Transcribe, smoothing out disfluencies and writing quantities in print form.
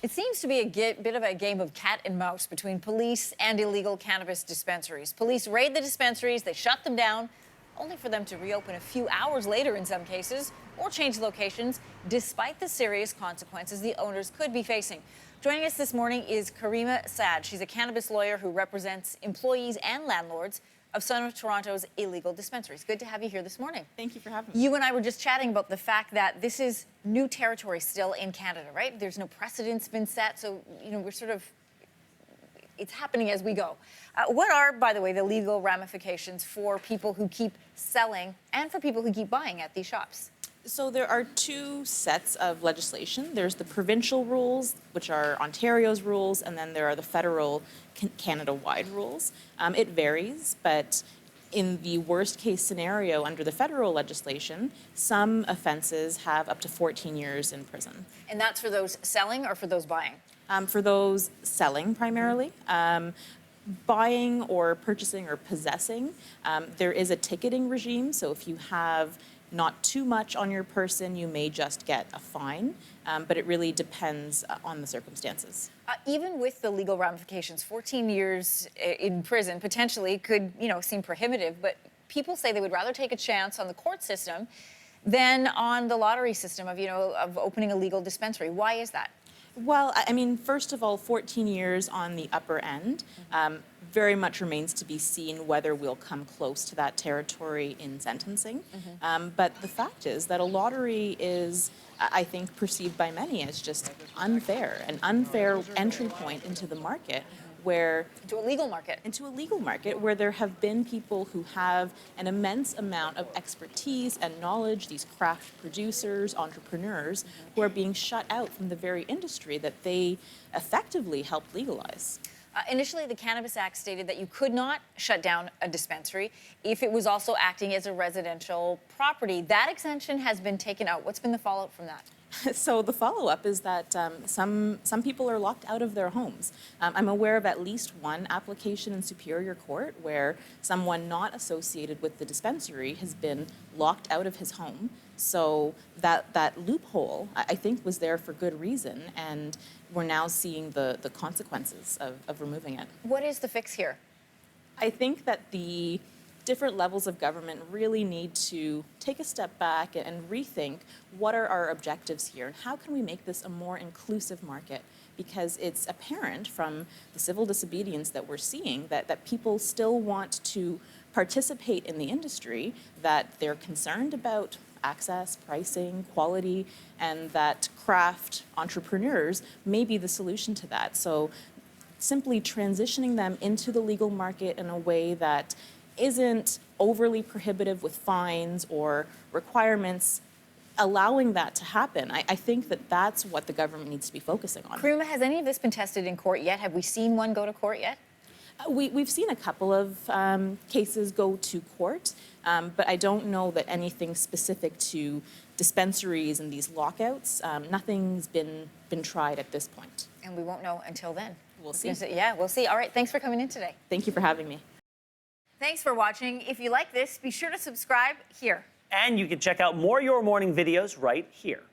It seems to be a bit of a game of cat and mouse between police and illegal cannabis dispensaries. Police raid the dispensaries, they shut them down, only for them to reopen a few hours later in some cases, or change locations, despite the serious consequences the owners could be facing. Joining us this morning is Karima Saad. She's a cannabis lawyer who represents employees and landlords of some of Toronto's illegal dispensaries. Good to have you here this morning. Thank you for having me. You and I were just chatting about the fact that this is new territory still in Canada, right? There's no precedent's been set, so, we're sort of, it's happening as we go. What are, by the way, the legal ramifications for people who keep selling and for people who keep buying at these shops? So there are two sets of legislation. There's the provincial rules, which are Ontario's rules, and then there are the federal Canada-wide rules. It varies, but in the worst case scenario under the federal legislation, some offenses have up to 14 years in prison. And that's for those selling or for those buying? For those selling primarily. Buying or purchasing or possessing, there is a ticketing regime. So if you have not too much on your person, you may just get a fine, but it really depends on the circumstances. Even with the legal ramifications, 14 years in prison potentially could, seem prohibitive, but people say they would rather take a chance on the court system than on the lottery system of opening a legal dispensary. Why is that? Well, I mean, first of all, 14 years on the upper end very much remains to be seen whether we'll come close to that territory in sentencing. But the fact is that a lottery is, I think, perceived by many as just unfair, an unfair entry point into the market where... Into a legal market. Into a legal market where there have been people who have an immense amount of expertise and knowledge, these craft producers, entrepreneurs, who are being shut out from the very industry that they effectively helped legalize. Initially, the Cannabis Act stated that you could not shut down a dispensary if it was also acting as a residential property. That exemption has been taken out. What's been the fallout from that? So the follow-up is that some people are locked out of their homes. I'm aware of at least one application in Superior Court where someone not associated with the dispensary has been locked out of his home. So that loophole, I think, was there for good reason, and we're now seeing the consequences of removing it. What is the fix here? I think that the different levels of government really need to take a step back and rethink what are our objectives here and how can we make this a more inclusive market, because it's apparent from the civil disobedience that we're seeing that people still want to participate in the industry, that they're concerned about access, pricing, quality, and that craft entrepreneurs may be the solution to that. So simply transitioning them into the legal market in a way that isn't overly prohibitive with fines or requirements, allowing that to happen. I think that that's what the government needs to be focusing on. Karima, has any of this been tested in court yet? Have we seen one go to court yet? We've seen a couple of cases go to court, but I don't know that anything specific to dispensaries and these lockouts, nothing's been tried at this point. And we won't know until then. We'll see. Yeah, we'll see. All right, thanks for coming in today. Thank you for having me. Thanks for watching. If you like this, be sure to subscribe here. And you can check out more Your Morning videos right here.